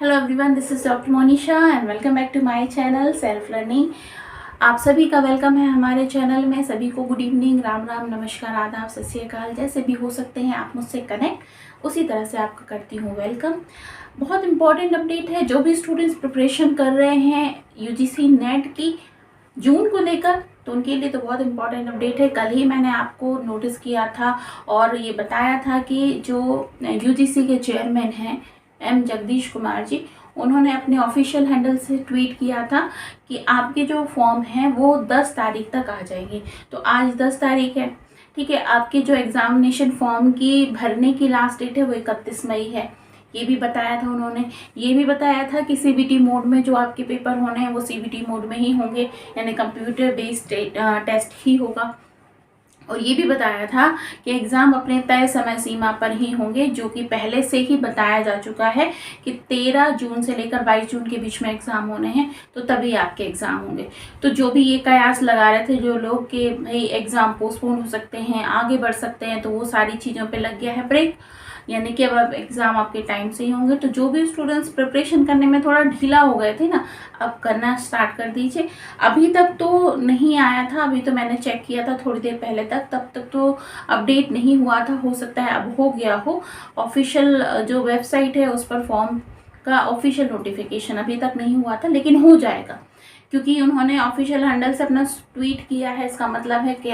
Hello everyone, this is doctor Monisha and welcome back to my channel self learning. आप सभी का welcome है हमारे चैनल में। सभी को गुड इवनिंग, राम राम, नमस्कार, आदाब, सत श्री अकाल। जैसे भी हो सकते हैं आप मुझसे कनेक्ट, उसी तरह से आपका करती हूँ वेलकम। बहुत इंपॉर्टेंट अपडेट है, जो भी स्टूडेंट्स प्रिपरेशन कर रहे हैं यूजीसी नेट की जून को लेकर, तो उनके लिए तो बहुत इंपॉर्टेंट अपडेट है। कल ही मैंने आपको नोटिस किया था और ये बताया था कि जो यूजीसी के चेयरमैन हैं एम जगदीश कुमार जी, उन्होंने अपने ऑफिशियल हैंडल से ट्वीट किया था कि आपके जो फॉर्म हैं वो 10 तारीख तक आ जाएंगे। तो आज 10 तारीख है, ठीक है। आपके जो एग्जामिनेशन फॉर्म की भरने की लास्ट डेट है वो 31 मई है। ये भी बताया था उन्होंने। ये भी बताया था कि सीबीटी मोड में जो आपके पेपर होने हैं वो सीबीटी मोड में ही होंगे, यानी कंप्यूटर बेस्ड टेस्ट ही होगा। और ये भी बताया था कि एग्ज़ाम अपने तय समय सीमा पर ही होंगे, जो कि पहले से ही बताया जा चुका है कि 13 जून से लेकर 22 जून के बीच में एग्ज़ाम होने हैं, तो तभी आपके एग्ज़ाम होंगे। तो जो भी ये कयास लगा रहे थे जो लोग कि भाई एग्ज़ाम पोस्टपोन हो सकते हैं, आगे बढ़ सकते हैं, तो वो सारी चीज़ों पे लग गया है ब्रेक, यानी कि अब एग्ज़ाम आपके टाइम से ही होंगे। तो जो भी स्टूडेंट्स प्रिपरेशन करने में थोड़ा ढीला हो गए थे ना, अब करना स्टार्ट कर दीजिए। अभी तक तो नहीं आया था, अभी तो मैंने चेक किया था थोड़ी देर पहले तक, तब तक तो अपडेट नहीं हुआ था। हो सकता है अब हो गया हो। ऑफिशियल जो वेबसाइट है उस पर फॉर्म का ऑफिशियल नोटिफिकेशन अभी तक नहीं हुआ था, लेकिन हो जाएगा, क्योंकि उन्होंने ऑफिशियल हैंडल से अपना ट्वीट किया है। इसका मतलब है कि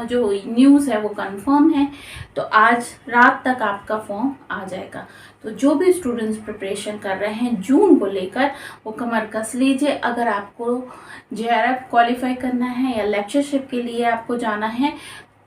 जो न्यूज़ है वो कंफर्म है। तो आज रात तक आपका फॉर्म आ जाएगा। तो जो भी स्टूडेंट्स प्रिपरेशन कर रहे हैं जून को लेकर, वो कमर कस लीजिए। अगर आपको जेआरएफ क्वालिफाई करना है या लेक्चरशिप के लिए आपको जाना है,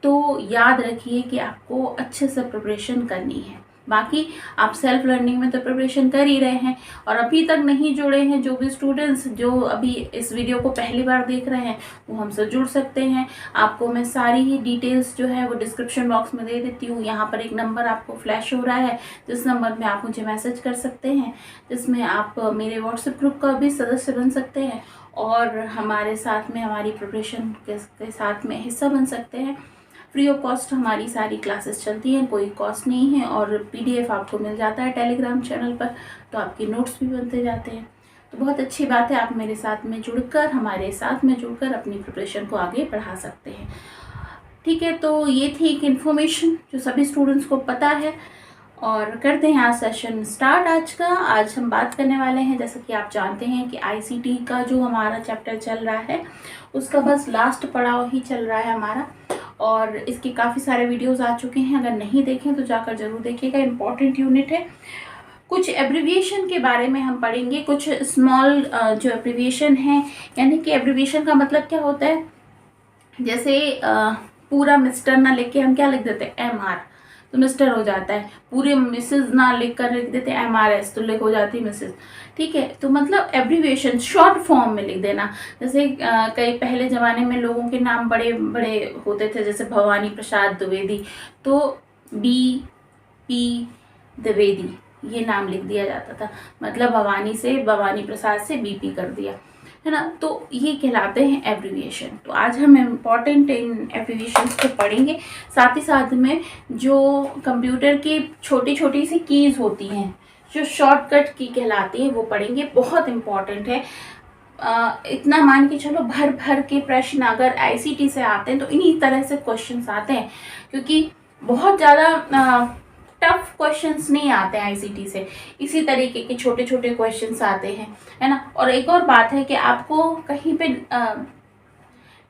तो याद रखिए कि आपको अच्छे से प्रिपरेशन करनी है। बाकी आप सेल्फ लर्निंग में तो प्रिपरेशन कर ही रहे हैं, और अभी तक नहीं जुड़े हैं जो भी स्टूडेंट्स जो अभी इस वीडियो को पहली बार देख रहे हैं, वो हमसे जुड़ सकते हैं। आपको मैं सारी ही डिटेल्स जो है वो डिस्क्रिप्शन बॉक्स में दे देती हूँ। यहाँ पर एक नंबर आपको फ्लैश हो रहा है, जिस नंबर में आप मुझे मैसेज कर सकते हैं, जिसमें आप मेरे व्हाट्सएप ग्रुप का भी सदस्य बन सकते हैं और हमारे साथ में हमारी प्रिपरेशन के साथ में हिस्सा बन सकते हैं। फ्री ऑफ कॉस्ट हमारी सारी क्लासेस चलती हैं, कोई कॉस्ट नहीं है, और पीडीएफ आपको मिल जाता है टेलीग्राम चैनल पर, तो आपके नोट्स भी बनते जाते हैं। तो बहुत अच्छी बात है, आप मेरे साथ में जुड़कर, हमारे साथ में जुड़कर अपनी प्रिपरेशन को आगे बढ़ा सकते हैं। ठीक है, तो ये थी एक इन्फॉर्मेशन जो सभी स्टूडेंट्स को पता है। और करते हैं आज सेशन स्टार्ट। आज हम बात करने वाले हैं, जैसा कि आप जानते हैं कि आईसीटी का जो हमारा चैप्टर चल रहा है उसका बस लास्ट पड़ाव ही चल रहा है हमारा, और इसके काफ़ी सारे वीडियोस आ चुके हैं। अगर नहीं देखें तो जाकर ज़रूर देखिएगा, इम्पॉर्टेंट यूनिट है। कुछ एब्रिविएशन के बारे में हम पढ़ेंगे, कुछ स्मॉल जो एब्रिविएशन है, यानी कि एब्रिविएशन का मतलब क्या होता है। जैसे पूरा मिस्टर ना लिख के हम क्या लिख देते हैं, MR, तो मिस्टर हो जाता है। पूरे मिसेज ना लिख कर लिख देते हैं MRS, तो लिख हो जाती है मिसेज। ठीक है, तो मतलब एब्रीविएशन शॉर्ट फॉर्म में लिख देना। जैसे कई पहले ज़माने में लोगों के नाम बड़े बड़े होते थे, जैसे भवानी प्रसाद द्विवेदी, तो BP द्विवेदी ये नाम लिख दिया जाता था। मतलब भवानी प्रसाद से BP कर दिया, है ना। तो ये कहलाते हैं एब्रीविएशन। तो आज हम इम्पॉर्टेंट इन एब्रीविएशंस को पढ़ेंगे, साथ ही साथ में जो कंप्यूटर की छोटी छोटी सी कीज़ होती हैं जो शॉर्टकट की कहलाती है वो पढ़ेंगे। बहुत इम्पॉर्टेंट है। इतना मान के चलो, भर भर के प्रश्न अगर आईसीटी से आते हैं तो इन्हीं तरह से क्वेश्चंस आते हैं, क्योंकि बहुत ज़्यादा टफ क्वेश्चंस नहीं आते हैं आईसीटी से। इसी तरीके के छोटे छोटे क्वेश्चंस आते हैं, है ना। और एक और बात है कि आपको कहीं पे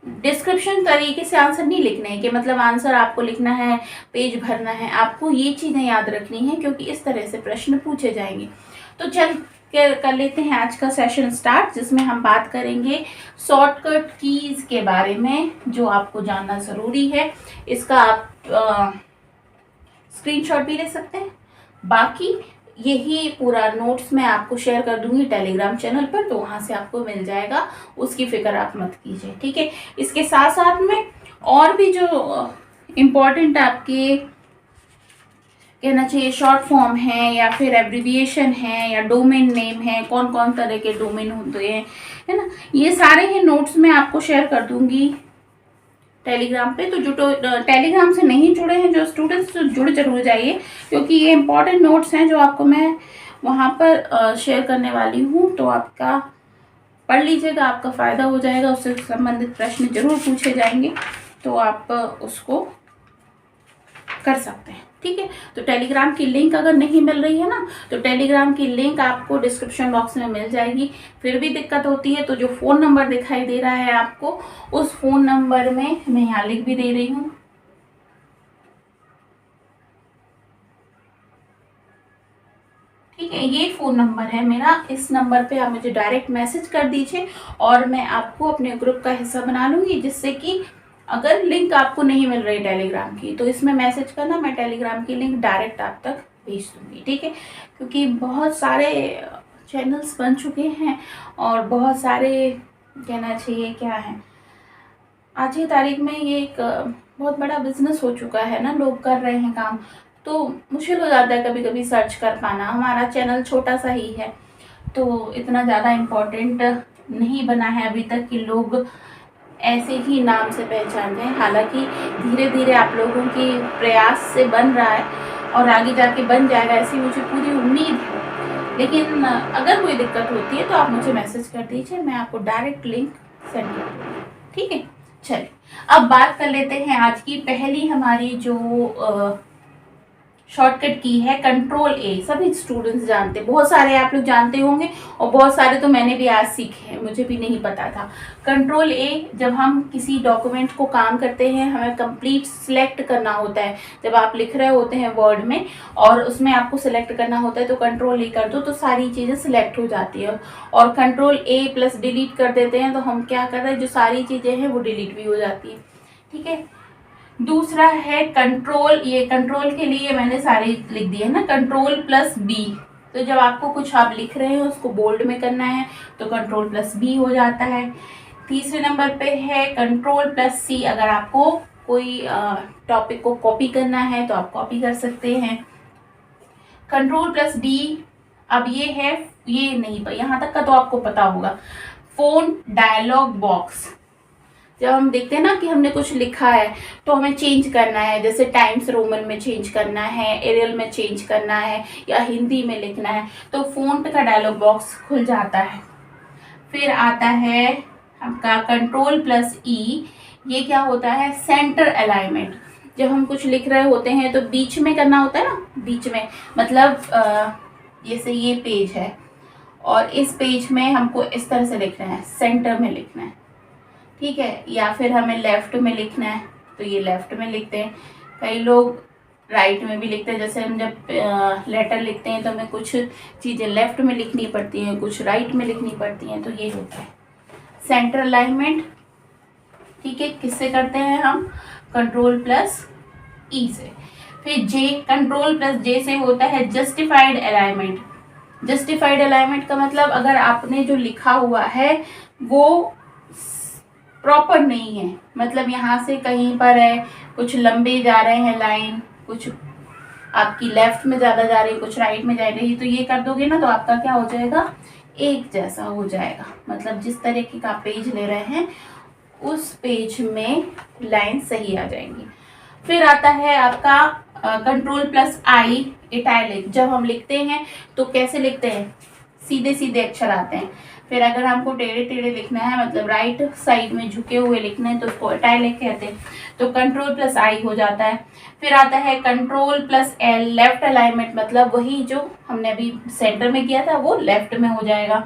डिस्क्रिप्शन तरीके से आंसर नहीं लिखने हैं, कि मतलब आंसर आपको लिखना है, पेज भरना है। आपको ये चीज़ें याद रखनी है, क्योंकि इस तरह से प्रश्न पूछे जाएंगे। तो चल कर लेते हैं आज का सेशन स्टार्ट, जिसमें हम बात करेंगे शॉर्टकट कीज़ के बारे में, जो आपको जानना ज़रूरी है। इसका आप स्क्रीनशॉट भी ले सकते हैं। बाकी यही पूरा नोट्स मैं आपको शेयर कर दूंगी टेलीग्राम चैनल पर, तो वहाँ से आपको मिल जाएगा, उसकी फिक्र आप मत कीजिए। ठीक है, इसके साथ साथ में और भी जो इम्पोर्टेंट आपके कहना चाहिए शॉर्ट फॉर्म है या फिर एब्रीविएशन है या डोमेन नेम है, कौन कौन तरह के डोमेन होते हैं, है ना, ये सारे ही नोट्स मैं आपको शेयर कर दूंगी टेलीग्राम पे। तो जो टेलीग्राम से नहीं जुड़े हैं जो स्टूडेंट्स, तो जुड़ जरूर जाइए, क्योंकि ये इंपॉर्टेंट नोट्स हैं जो आपको मैं वहाँ पर शेयर करने वाली हूँ, तो आपका पढ़ लीजिएगा, आपका फ़ायदा हो जाएगा। उससे संबंधित प्रश्न जरूर पूछे जाएंगे, तो आप उसको कर सकते हैं। ठीक है, तो टेलीग्राम की लिंक अगर नहीं मिल रही है ना, तो टेलीग्राम की लिंक आपको डिस्क्रिप्शन बॉक्स में मिल जाएगी। फिर भी दिक्कत होती है तो जो फ़ोन नंबर दिखाई दे रहा है आपको, उस फ़ोन नंबर में मैं यहाँ लिख भी दे रही हूँ। ठीक है, ये फ़ोन नंबर है मेरा, इस नंबर पे आप मुझे डायरेक्ट मैसेज कर दीजिए और मैं आपको अपने ग्रुप का हिस्सा बना लूँगी, जिससे कि अगर लिंक आपको नहीं मिल रही टेलीग्राम की तो इसमें मैसेज करना, मैं टेलीग्राम की लिंक डायरेक्ट आप तक भेज दूँगी। ठीक है, क्योंकि बहुत सारे चैनल्स बन चुके हैं और बहुत सारे, कहना चाहिए क्या है, आज की तारीख में ये एक बहुत बड़ा बिजनेस हो चुका है ना, लोग कर रहे हैं काम, तो मुश्किल हो जाता है कभी कभी सर्च कर पाना। हमारा चैनल छोटा सा ही है, तो इतना ज़्यादा इम्पोर्टेंट नहीं बना है अभी तक कि लोग ऐसे ही नाम से पहचान जाएं। हालांकि धीरे धीरे आप लोगों की प्रयास से बन रहा है और आगे जाके बन जाएगा, ऐसी मुझे पूरी उम्मीद है। लेकिन अगर कोई दिक्कत होती है तो आप मुझे मैसेज कर दीजिए, मैं आपको डायरेक्ट लिंक सेंड कर दूँगी। ठीक है, चलिए अब बात कर लेते हैं आज की पहली हमारी जो शॉर्टकट की है, कंट्रोल ए। सभी स्टूडेंट्स जानते हैं, बहुत सारे आप लोग जानते होंगे और बहुत सारे तो मैंने भी आज सीखे हैं, मुझे भी नहीं पता था। कंट्रोल ए, जब हम किसी डॉक्यूमेंट को काम करते हैं, हमें कंप्लीट सिलेक्ट करना होता है। जब आप लिख रहे होते हैं वर्ड में और उसमें आपको सिलेक्ट करना होता है, तो कंट्रोल ए कर दो तो सारी चीज़ें सिलेक्ट हो जाती है। और कंट्रोल ए प्लस डिलीट कर देते हैं तो हम क्या कर रहे हैं, जो सारी चीज़ें हैं वो डिलीट भी हो जाती है। ठीक है, दूसरा है कंट्रोल, ये कंट्रोल के लिए मैंने सारे लिख दिए ना, कंट्रोल प्लस बी। तो जब आपको कुछ आप लिख रहे हैं उसको बोल्ड में करना है तो कंट्रोल प्लस बी हो जाता है। तीसरे नंबर पे है कंट्रोल प्लस सी। अगर आपको कोई टॉपिक को कॉपी करना है तो आप कॉपी कर सकते हैं। कंट्रोल प्लस डी, अब ये है, ये नहीं, यहाँ तक का तो आपको पता होगा। फोन डायलॉग बॉक्स, जब हम देखते हैं ना कि हमने कुछ लिखा है तो हमें चेंज करना है, जैसे टाइम्स रोमन में चेंज करना है, एरियल में चेंज करना है या हिंदी में लिखना है, तो फ़ॉन्ट का डायलॉग बॉक्स खुल जाता है। फिर आता है आपका कंट्रोल प्लस ई। ये क्या होता है, सेंटर अलाइनमेंट। जब हम कुछ लिख रहे होते हैं तो बीच में करना होता है ना, बीच में मतलब जैसे ये पेज है और इस पेज में हमको इस तरह से लिखना है, सेंटर में लिखना है। ठीक है, या फिर हमें लेफ्ट में लिखना है तो ये लेफ्ट में लिखते हैं। कई लोग राइट में भी लिखते हैं, जैसे हम जब लेटर लिखते हैं तो हमें कुछ चीज़ें लेफ्ट में लिखनी पड़ती हैं, कुछ राइट में लिखनी पड़ती हैं, तो ये होता है सेंटर अलाइनमेंट। ठीक है, किससे करते हैं हम, कंट्रोल प्लस ई से। फिर जे, कंट्रोल प्लस जे से होता है जस्टिफाइड अलाइनमेंट। जस्टिफाइड अलाइनमेंट का मतलब अगर आपने जो लिखा हुआ है वो प्रॉपर नहीं है, मतलब यहाँ से कहीं पर है, कुछ लंबे जा रहे हैं लाइन, कुछ आपकी लेफ्ट में ज़्यादा जा रही है, कुछ राइट में जा रही है, तो ये कर दोगे ना तो आपका क्या हो जाएगा, एक जैसा हो जाएगा। मतलब जिस तरीके का पेज ले रहे हैं उस पेज में लाइन सही आ जाएंगी। फिर आता है आपका कंट्रोल प्लस आई, इटैलिक। जब हम लिखते हैं तो कैसे लिखते हैं, सीधे सीधे अक्षर आते हैं। फिर अगर हमको टेढ़े टेढ़े लिखना है, मतलब राइट साइड में झुके हुए लिखना है, तो उसको इटैलिक कहते हैं, तो कंट्रोल प्लस आई हो जाता है। फिर आता है control plus L, left alignment, मतलब वही जो हमने अभी सेंटर में किया था वो लेफ्ट में हो जाएगा।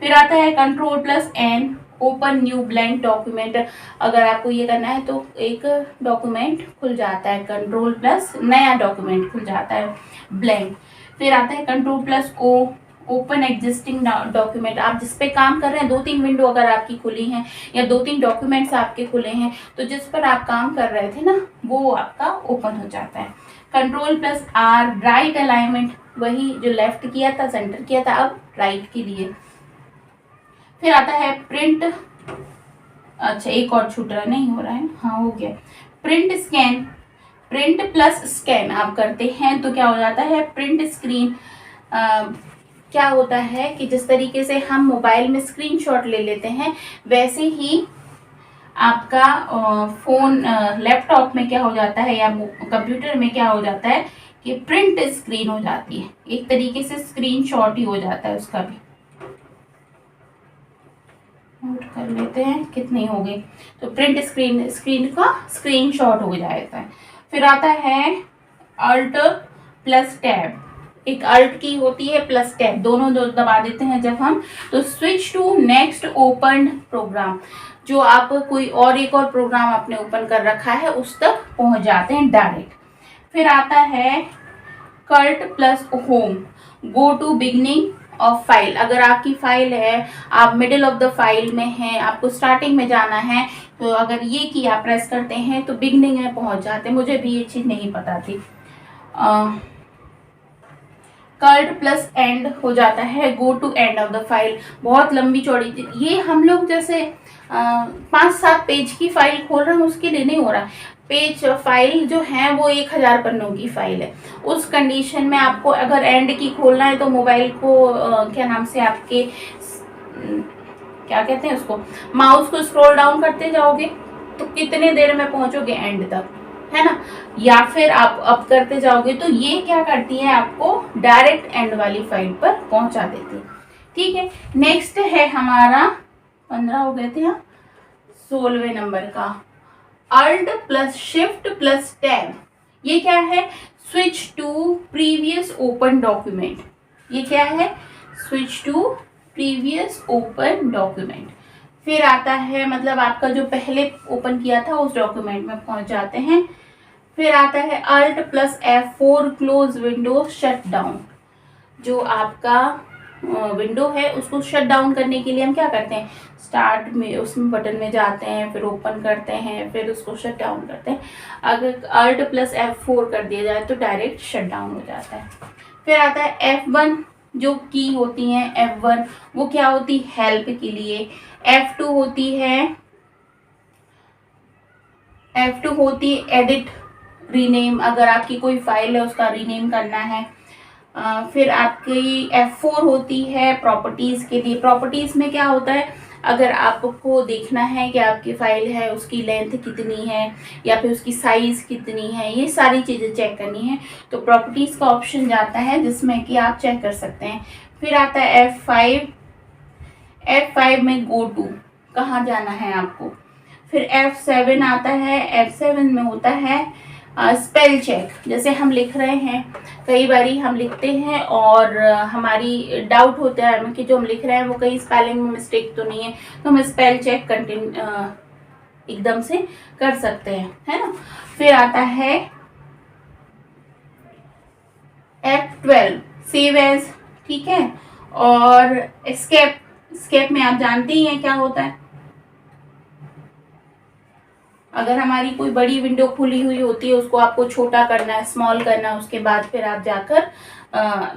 फिर आता है control plus N, open new blank document. अगर आपको ये करना है तो एक डॉक्यूमेंट खुल जाता है, कंट्रोल प्लस नया डॉक्यूमेंट खुल जाता है, ब्लैंक। फिर आता है control plus O, open existing document. आप जिस पे काम कर रहे हैं, 2-3 विंडो अगर आपकी खुली हैं या 2-3 डॉक्यूमेंट्स आपके खुले हैं, तो जिस पर आप काम कर रहे थे ना वो आपका ओपन हो जाता है। Control plus R, right alignment, वही जो लेफ्ट किया था, सेंटर किया था, अब राइट के लिए। फिर आता है प्रिंट, अच्छा एक और छूट रहा, नहीं हो रहा है, हाँ हो गया, print scan. Print plus scan आप करते हैं तो क्या हो जाता है, प्रिंट स्क्रीन। क्या होता है कि जिस तरीके से हम मोबाइल में स्क्रीनशॉट ले लेते हैं, वैसे ही आपका फ़ोन लैपटॉप में क्या हो जाता है या कंप्यूटर में क्या हो जाता है कि प्रिंट स्क्रीन हो जाती है, एक तरीके से स्क्रीनशॉट ही हो जाता है उसका भी। नोट कर लेते हैं कितनी हो गई। तो प्रिंट स्क्रीन का स्क्रीनशॉट हो जाता है। फिर आता है अल्ट प्लस टैब, एक अल्ट की होती है प्लस टैब, दोनों दबा देते हैं जब हम, तो switch to next open program, जो आप कोई और एक और प्रोग्राम आपने ओपन कर रखा है उस तक पहुंच जाते हैं डायरेक्ट। फिर आता है control plus home, go to beginning of file, अगर आपकी फाइल है, आप मिडिल ऑफ द फाइल में हैं, आपको स्टार्टिंग में जाना है, तो अगर ये की आप प्रेस करते हैं तो बिगनिंग में पहुंच जाते हैं। मुझे भी ये चीज़ नहीं पता थी। कल्ट प्लस एंड हो जाता है go to end of the file, बहुत लंबी चौड़ी, ये हम लोग जैसे 5-7 पेज की फाइल खोल रहे हैं उसके लिए नहीं हो रहा। पेज फाइल जो है वो 1000 पन्नों की फाइल है, उस कंडीशन में आपको अगर एंड की खोलना है तो मोबाइल को क्या नाम से आपके क्या कहते हैं उसको, माउस को स्क्रॉल डाउन करते जाओगे तो कितने देर में पहुंचोगे एंड तक, है ना, या फिर आप अप करते जाओगे तो ये क्या करती है आपको डायरेक्ट एंड वाली फाइल पर पहुंचा देती है। ठीक है, नेक्स्ट है हमारा 15 हो गए थे, 16वें नंबर का alt plus shift plus tab, ये क्या है, switch to previous open document, ये क्या है, switch to previous open document. फिर आता है मतलब आपका जो पहले ओपन किया था उस डॉक्यूमेंट में पहुंच जाते हैं। फिर आता है alt plus F4 close window shut down, जो आपका विंडो है उसको शट डाउन करने के लिए हम क्या करते हैं, स्टार्ट में उसमें बटन में जाते हैं, फिर ओपन करते हैं, फिर उसको शट डाउन करते हैं। अगर अल्ट प्लस F4 कर दिया जाए तो डायरेक्ट शट डाउन हो जाता है। फिर आता है F1, जो की होती है F1 वो क्या होती है, हेल्प के लिए। F2 होती है एडिट रीनेम, अगर आपकी कोई फाइल है उसका रीनेम करना है। फिर आपकी F4 होती है प्रॉपर्टीज़ के लिए। प्रॉपर्टीज़ में क्या होता है, अगर आपको देखना है कि आपकी फ़ाइल है उसकी लेंथ कितनी है या फिर उसकी साइज़ कितनी है, ये सारी चीज़ें चेक करनी है तो प्रॉपर्टीज़ का ऑप्शन जाता है जिसमें कि आप चेक कर सकते हैं। फिर आता है F5 में गो टू, कहाँ जाना है आपको। फिर F7 आता है, F7 में होता है स्पेल चेक, जैसे हम लिख रहे हैं, कई बारी हम लिखते हैं और हमारी डाउट होता है कि जो हम लिख रहे हैं वो कहीं स्पेलिंग में मिस्टेक तो नहीं है, तो हम स्पेल चेक एकदम से कर सकते हैं, है ना। फिर आता है F12 सेव एज, ठीक है, और एस्केप में आप जानते ही हैं क्या होता है, अगर हमारी कोई बड़ी विंडो खुली हुई होती है उसको आपको छोटा करना है, स्मॉल करना है, उसके बाद फिर आप जाकर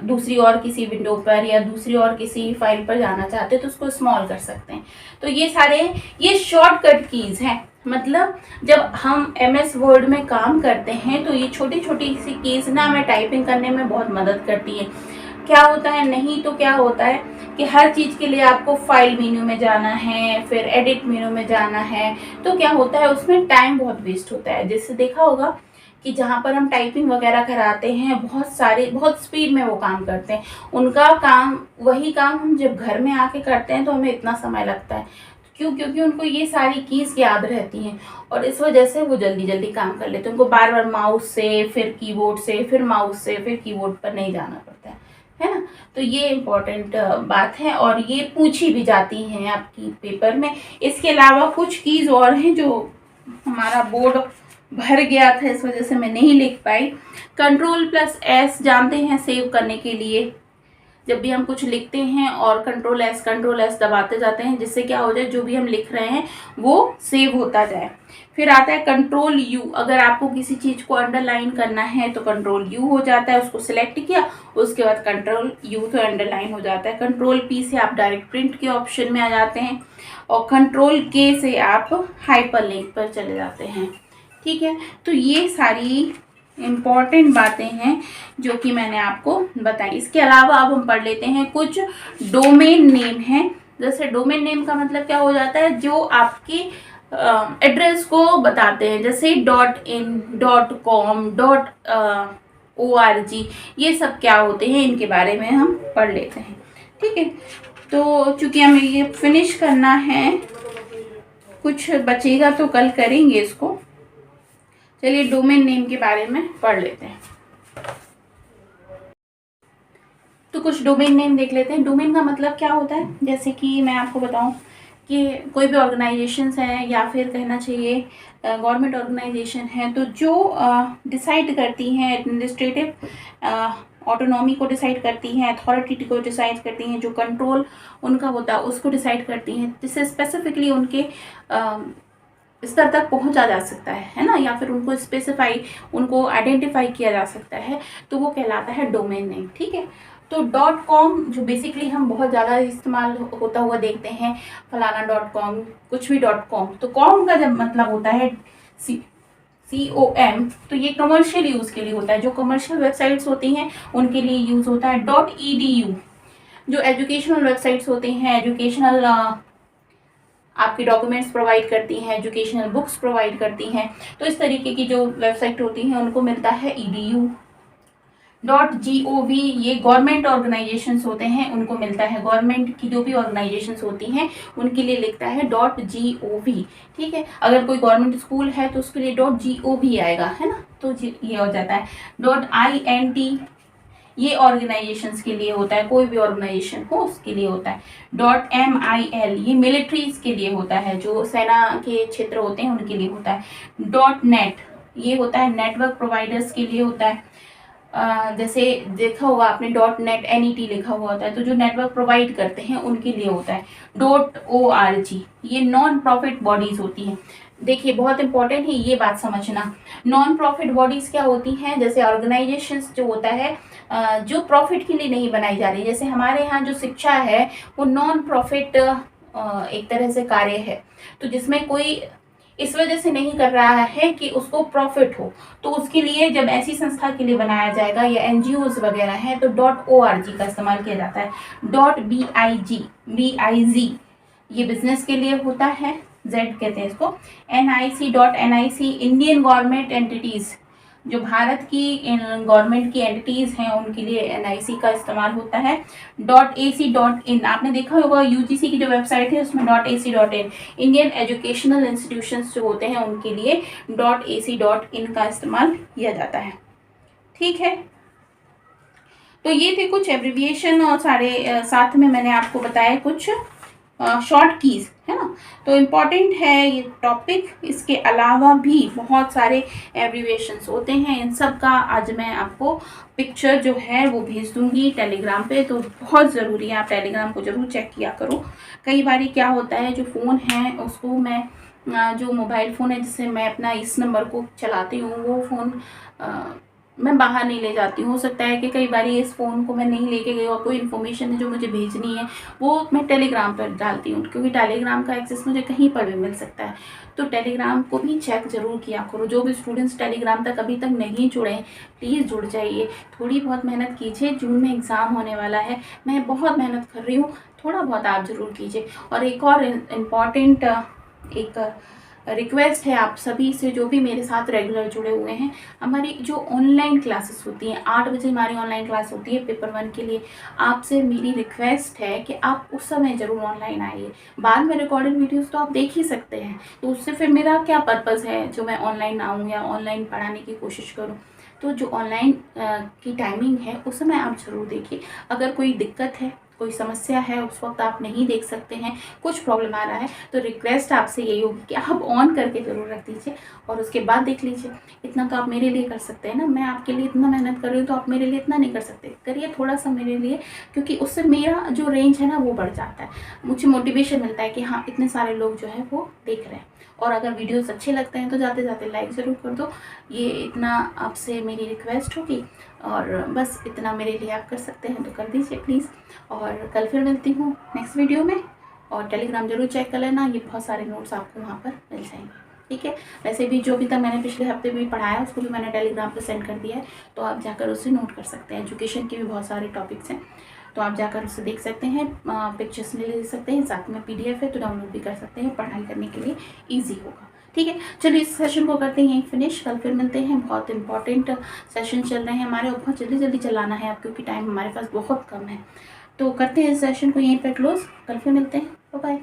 दूसरी और किसी विंडो पर या दूसरी और किसी फाइल पर जाना चाहते हैं तो उसको स्मॉल कर सकते हैं। तो ये सारे ये शॉर्टकट कीज़ हैं, मतलब जब हम MS वर्ड में काम करते हैं तो ये छोटी छोटी सी कीज़ ना हमें टाइपिंग करने में बहुत मदद करती है। क्या होता है, नहीं तो क्या होता है कि हर चीज़ के लिए आपको फाइल मेन्यू में जाना है, फिर एडिट मेन्यू में जाना है, तो क्या होता है उसमें टाइम बहुत वेस्ट होता है। जैसे देखा होगा कि जहाँ पर हम टाइपिंग वगैरह कराते हैं बहुत स्पीड में वो काम करते हैं, उनका काम वही काम हम जब घर में आके करते हैं तो हमें इतना समय लगता है। क्यों? क्योंकि उनको ये सारी कीज़ याद रहती हैं और इस वजह से वो जल्दी जल्दी काम कर लेते हैं। उनको बार बार माउस से, फिर कीबोर्ड से, फिर माउस से, फिर कीबोर्ड पर नहीं जाना पड़ता है ना। तो ये इम्पोर्टेंट बात है और ये पूछी भी जाती हैं आपकी पेपर में। इसके अलावा कुछ कीज़ और हैं जो हमारा बोर्ड भर गया था इस वजह से मैं नहीं लिख पाई। Ctrl+S जानते हैं सेव करने के लिए, जब भी हम कुछ लिखते हैं और Ctrl+S दबाते जाते हैं जिससे क्या हो जाए जो भी हम लिख रहे हैं वो सेव होता जाए। फिर आता है Ctrl+U, अगर आपको किसी चीज़ को अंडरलाइन करना है तो Ctrl+U हो जाता है, उसको सिलेक्ट किया उसके बाद Ctrl+U तो अंडरलाइन हो जाता है। Ctrl+P से आप डायरेक्ट प्रिंट के ऑप्शन में आ जाते हैं और Ctrl+K से आप हाइपरलिंक पर चले जाते हैं, ठीक है। तो ये सारी इम्पॉर्टेंट बातें हैं जो कि मैंने आपको बताई। इसके अलावा अब हम पढ़ लेते हैं कुछ डोमेन नेम हैं। जैसे डोमेन नेम का मतलब क्या हो जाता है, जो आपके एड्रेस को बताते हैं, जैसे .in, .com, .org, ये सब क्या होते हैं इनके बारे में हम पढ़ लेते हैं। ठीक है, तो चूंकि हमें ये फिनिश करना है, कुछ बचेगा तो कल करेंगे इसको। चलिए डोमेन नेम के बारे में पढ़ लेते हैं। तो कुछ डोमेन नेम देख लेते हैं। डोमेन का मतलब क्या होता है, जैसे कि मैं आपको बताऊं कि कोई भी ऑर्गेनाइजेशंस हैं या फिर कहना चाहिए गवर्नमेंट ऑर्गेनाइजेशन है, तो जो डिसाइड करती हैं एडमिनिस्ट्रेटिव ऑटोनॉमी को डिसाइड करती हैं, अथॉरिटी को डिसाइड करती हैं, जो कंट्रोल उनका होता है उसको डिसाइड करती हैं, जिससे स्पेसिफिकली उनके स्तर तक पहुंचा जा सकता है ना, या फिर उनको स्पेसिफाई, उनको आइडेंटिफाई किया जा सकता है, तो वो कहलाता है डोमेन नेम। ठीक है, तो .com जो बेसिकली हम बहुत ज़्यादा इस्तेमाल होता हुआ देखते हैं, फलाना .com, कुछ भी .com, तो कॉम का जब मतलब होता है COM, तो ये कमर्शियल यूज़ के लिए होता है। जो कमर्शियल वेबसाइट्स होती हैं उनके लिए यूज़ होता है। .edu जो एजुकेशनल वेबसाइट्स होती हैं, एजुकेशनल आपके डॉक्यूमेंट्स प्रोवाइड करती हैं, एजुकेशनल बुक्स प्रोवाइड करती हैं, तो इस तरीके की जो वेबसाइट होती हैं उनको मिलता है edu। .gov ये गवर्नमेंट ऑर्गेनाइजेशंस होते हैं, उनको मिलता है, गवर्नमेंट की जो भी ऑर्गेनाइजेशंस होती हैं उनके लिए लिखता है .gov। ठीक है, अगर कोई गवर्नमेंट स्कूल है तो उसके लिए .gov आएगा, है ना, तो ये हो जाता है। .int ये ऑर्गेनाइजेशंस के लिए होता है, कोई भी ऑर्गेनाइजेशन हो उसके लिए होता है। .mil ये मिलिट्रीज के लिए होता है, जो सेना के क्षेत्र होते हैं उनके लिए होता है। .net ये होता है नेटवर्क प्रोवाइडर्स के लिए होता है। जैसे देखा होगा आपने .net लिखा हुआ होता है, तो जो नेटवर्क प्रोवाइड करते हैं उनके लिए होता है। .org ये नॉन प्रॉफिट बॉडीज होती हैं। देखिए बहुत इंपॉर्टेंट है ये बात समझना, नॉन प्रॉफिट बॉडीज क्या होती हैं, जैसे ऑर्गेनाइजेशंस जो होता है जो प्रॉफिट के लिए नहीं बनाई जा रही। जैसे हमारे यहाँ जो शिक्षा है वो नॉन प्रॉफिट एक तरह से कार्य है, तो जिसमें कोई इस वजह से नहीं कर रहा है कि उसको प्रॉफिट हो, तो उसके लिए जब ऐसी संस्था के लिए बनाया जाएगा या NGOs वगैरह हैं तो .org का इस्तेमाल किया जाता है। .biz ये बिजनेस के लिए होता है, Z कहते हैं इसको। NIC इंडियन गवर्नमेंट एंटिटीज, जो भारत की गवर्नमेंट की एंटिटीज हैं उनके लिए NIC का इस्तेमाल होता है। .ac.in आपने देखा होगा UGC की जो वेबसाइट है उसमें .ac.in इंडियन एजुकेशनल इंस्टीट्यूशंस जो होते हैं उनके लिए .ac.in का इस्तेमाल किया जाता है। ठीक है, तो ये थे कुछ एब्रिविएशन और सारे साथ में मैंने आपको बताया कुछ शॉर्ट कीज, है ना, तो इम्पॉर्टेंट है ये टॉपिक। इसके अलावा भी बहुत सारे एब्रिविएशंस होते हैं, इन सब का आज मैं आपको पिक्चर जो है वो भेज दूंगी टेलीग्राम पे, तो बहुत ज़रूरी है आप टेलीग्राम को ज़रूर चेक किया करो। कई बार क्या होता है जो फ़ोन है उसको मैं जो मोबाइल फ़ोन है जिससे मैं अपना इस नंबर को चलाती हूँ वो फ़ोन मैं बाहर नहीं ले जाती हूँ। हो सकता है कि कई बार इस फ़ोन को मैं नहीं लेके गई और कोई इन्फॉर्मेशन है जो मुझे भेजनी है वो मैं टेलीग्राम पर डालती हूँ, क्योंकि टेलीग्राम का एक्सेस मुझे कहीं पर भी मिल सकता है। तो टेलीग्राम को भी चेक ज़रूर किया करो। जो भी स्टूडेंट्स टेलीग्राम तक अभी तक नहीं जुड़े हैं प्लीज़ जुड़ जाइए, थोड़ी बहुत मेहनत कीजिए। जून में एग्ज़ाम होने वाला है, मैं बहुत मेहनत कर रही हूँ, थोड़ा बहुत आप ज़रूर कीजिए। और एक और इम्पॉर्टेंट एक रिक्वेस्ट है आप सभी से जो भी मेरे साथ रेगुलर जुड़े हुए हैं, हमारी जो ऑनलाइन क्लासेस होती हैं 8 बजे हमारी ऑनलाइन क्लास होती है पेपर 1 के लिए। आपसे मेरी रिक्वेस्ट है कि आप उस समय ज़रूर ऑनलाइन आइए। बाद में रिकॉर्डेड वीडियोस तो आप देख ही सकते हैं, तो उससे फिर मेरा क्या पर्पज़ है जो मैं ऑनलाइन आऊँ या ऑनलाइन पढ़ाने की कोशिश करूँ। तो जो ऑनलाइन की टाइमिंग है उस समय आप ज़रूर देखिए। अगर कोई दिक्कत है, कोई समस्या है, उस वक्त आप नहीं देख सकते हैं, कुछ प्रॉब्लम आ रहा है, तो रिक्वेस्ट आपसे यही होगी कि आप ऑन करके ज़रूर रख दीजिए और उसके बाद देख लीजिए। इतना तो आप मेरे लिए कर सकते हैं ना, मैं आपके लिए इतना मेहनत कर रही हूँ तो आप मेरे लिए इतना नहीं कर सकते। करिए थोड़ा सा मेरे लिए, क्योंकि उससे मेरा जो रेंज है ना वो बढ़ जाता है, मुझे मोटिवेशन मिलता है कि हाँ इतने सारे लोग जो है वो देख रहे हैं। और अगर वीडियोस अच्छे लगते हैं तो जाते जाते लाइक ज़रूर कर दो। ये इतना आपसे मेरी रिक्वेस्ट होगी और बस इतना मेरे लिए आप कर सकते हैं तो कर दीजिए प्लीज़। और कल फिर मिलती हूँ नेक्स्ट वीडियो में, और टेलीग्राम जरूर चेक कर लेना, ये बहुत सारे नोट्स आपको वहाँ पर मिल जाएंगे। ठीक है, वैसे भी जो भी तक मैंने पिछले हफ्ते भी पढ़ाया उसको भी मैंने टेलीग्राम पर सेंड कर दिया है, तो आप जाकर उससे नोट कर सकते हैं। एजुकेशन के भी बहुत सारे टॉपिक्स हैं तो आप जाकर उससे देख सकते हैं, पिक्चर्स ले सकते हैं, साथ में PDF है तो डाउनलोड भी कर सकते हैं, पढ़ाई करने के लिए ईजी होगा। ठीक है, चलिए इस सेशन को करते हैं यहीं फिनिश। कल फिर मिलते हैं, बहुत इंपॉर्टेंट सेशन चल रहे हैं हमारे और बहुत जल्दी जल्दी चलाना है अब, क्योंकि टाइम हमारे पास बहुत कम है। तो करते हैं इस सेशन को यहीं पर क्लोज, कल फिर मिलते हैं, बाय बाय।